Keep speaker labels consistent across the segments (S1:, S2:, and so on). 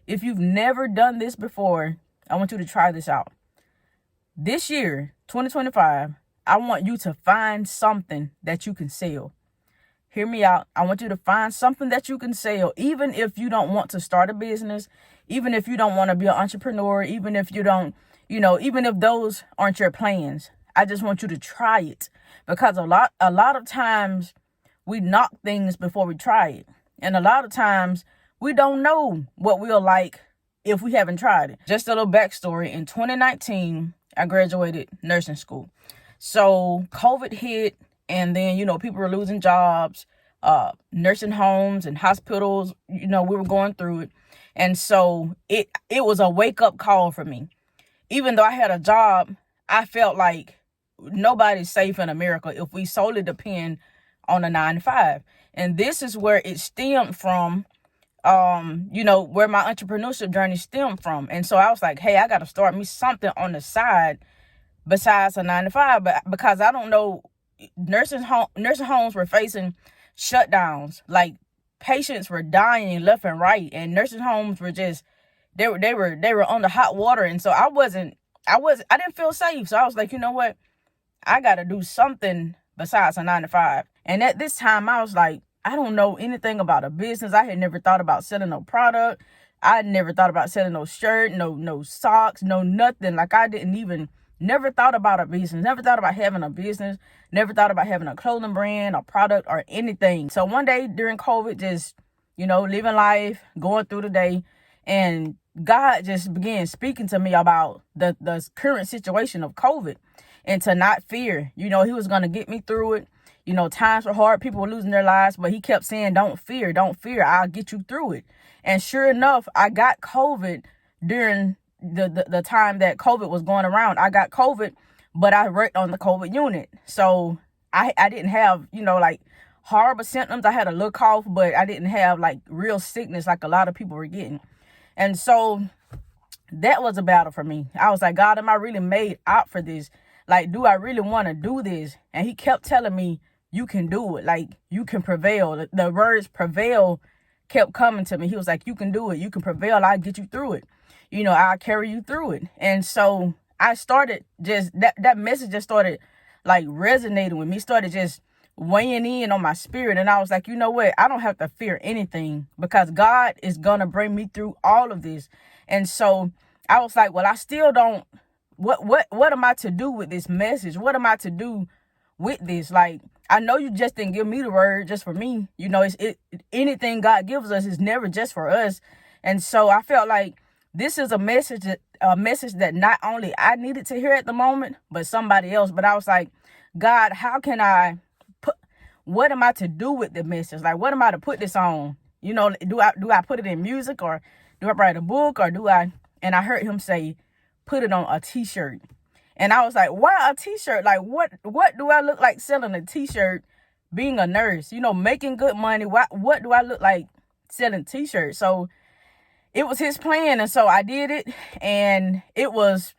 S1: If you've never done this before, I want you to try this out. This year, 2025, I want you to find something that you can sell. Hear me out. I want you to find something that you can sell, even if you don't want to start a business, even if you don't want to be an entrepreneur, even if you don't, even if those aren't your plans. I just want you to try it, because a lot of times we knock things before we try it. And a lot of times we don't know what we'll like if we haven't tried it. Just a little backstory. In 2019, I graduated nursing school. So COVID hit, and then, people were losing jobs, nursing homes and hospitals, we were going through it. And so it was a wake up call for me. Even though I had a job, I felt like nobody's safe in America if we solely depend on a 9-to-5. And this is where it stemmed from, where my entrepreneurship journey stemmed from. And so I was like, hey, I got to start me something on the side besides a 9-to-5. But because I don't know, nursing homes were facing shutdowns. Like, patients were dying left and right, and nursing homes were just, they were on the hot water. And so I didn't feel safe. So I was like, you know what? I got to do something besides a 9-to-5. And at this time, I was like, I don't know anything about a business. I had never thought about selling no product. I had never thought about selling no shirt, no socks, no nothing. Like, never thought about a business, never thought about having a business, never thought about having a clothing brand, a product, or anything. So one day during COVID, just, living life, going through the day, and God just began speaking to me about the current situation of COVID, and to not fear. He was going to get me through it. Times were hard. People were losing their lives, but he kept saying, don't fear. I'll get you through it. And sure enough, I got COVID during the time that COVID was going around. I got COVID, but I worked on the COVID unit. So I didn't have, like, horrible symptoms. I had a little cough, but I didn't have like real sickness like a lot of people were getting. And so that was a battle for me. I was like, God, am I really made out for this? Like, do I really want to do this? And he kept telling me, you can do it. Like, you can prevail. The words prevail kept coming to me. He was like, you can do it. You can prevail. I'll get you through it. I'll carry you through it. And so I started just, that message just started like resonating with me, started just weighing in on my spirit. And I was like, you know what? I don't have to fear anything, because God is going to bring me through all of this. And so I was like, well, I still don't, what am I to do with this message? What am I to do with this? Like, I know you just didn't give me the word just for me. Anything God gives us is never just for us. And so I felt like this is a message that not only I needed to hear at the moment, but somebody else. But I was like, God, how can I what am I to do with the message? Like, what am I to put this on? Do I put it in music, or do I write a book, or and I heard him say, put it on a t-shirt. And I was like, why a t-shirt? Like, what do I look like selling a t-shirt, being a nurse, making good money? What do I look like selling t-shirts? So it was his plan. And so I did it, and it was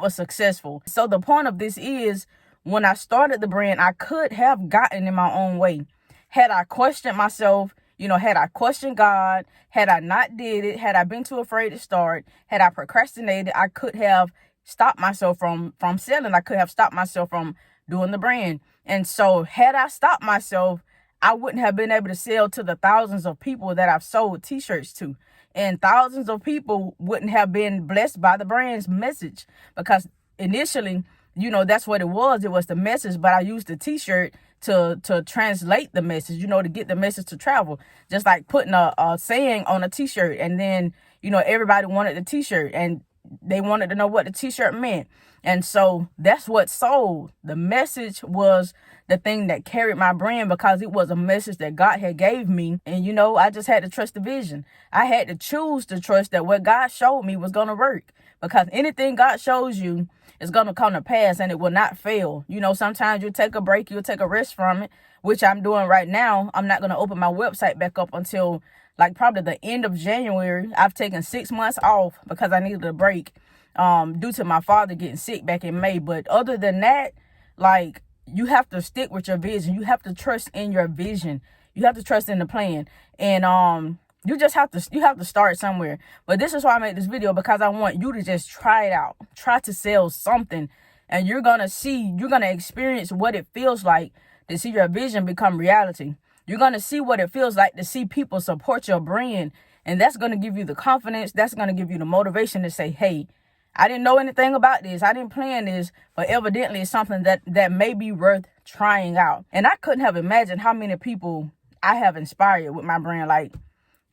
S1: successful. So the point of this is, when I started the brand, I could have gotten in my own way. Had I questioned myself, had I questioned God, had I not did it, had I been too afraid to start, had I procrastinated, I could have stopped myself from selling. I could have stopped myself from doing the brand. And so had I stopped myself, I wouldn't have been able to sell to the thousands of people that I've sold t-shirts to. And thousands of people wouldn't have been blessed by the brand's message, because initially, that's what it was. It was the message, but I used the t-shirt to translate the message, to get the message to travel. Just like putting a saying on a t-shirt, and then, everybody wanted the t-shirt, and they wanted to know what the t-shirt meant. And so that's what sold. The message was the thing that carried my brand, because it was a message that God had gave me. And, I just had to trust the vision. I had to choose to trust that what God showed me was going to work, because anything God shows you is going to come to pass, and it will not fail. Sometimes you take a break, you'll take a rest from it, which I'm doing right now. I'm not going to open my website back up until like probably the end of January. I've taken 6 months off because I needed a break due to my father getting sick back in May. But other than that, like, you have to stick with your vision. You have to trust in your vision. You have to trust in the plan. And You have to start somewhere. But this is why I made this video, because I want you to just try it out. Try to sell something, and you're going to experience what it feels like to see your vision become reality. You're going to see what it feels like to see people support your brand. And that's going to give you the confidence. That's going to give you the motivation to say, hey, I didn't know anything about this. I didn't plan this, but evidently it's something that may be worth trying out. And I couldn't have imagined how many people I have inspired with my brand. Like,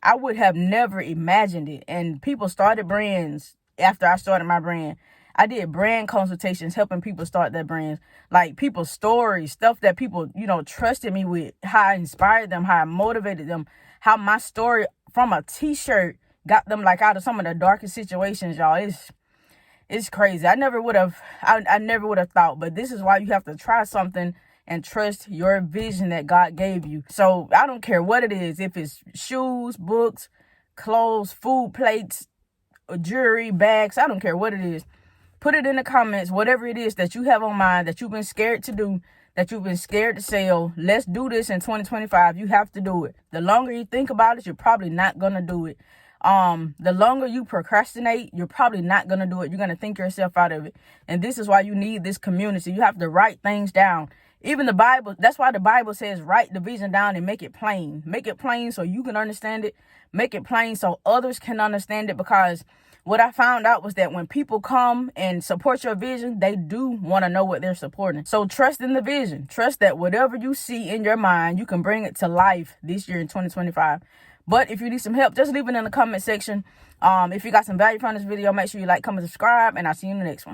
S1: I would have never imagined it. And people started brands after I started my brand. I did brand consultations, helping people start their brands, like people's stories, stuff that people, trusted me with, how I inspired them, how I motivated them, how my story from a t-shirt got them like out of some of the darkest situations, y'all. It's crazy. I never would have thought, but this is why you have to try something and trust your vision that God gave you. So I don't care what it is, if it's shoes, books, clothes, food plates, jewelry, bags, I don't care what it is. Put it in the comments, whatever it is that you have on mind, that you've been scared to do, that you've been scared to sell. Let's do this in 2025. You have to do it. The longer you think about it, you're probably not going to do it. The longer you procrastinate, you're probably not going to do it. You're going to think yourself out of it. And this is why you need this community. You have to write things down. Even the Bible, that's why the Bible says write the vision down and make it plain. Make it plain so you can understand it. Make it plain so others can understand it, because what I found out was that when people come and support your vision, they do want to know what they're supporting. So trust in the vision. Trust that whatever you see in your mind, you can bring it to life this year in 2025. But if you need some help, just leave it in the comment section. If you got some value from this video, make sure you like, comment, subscribe, and I'll see you in the next one.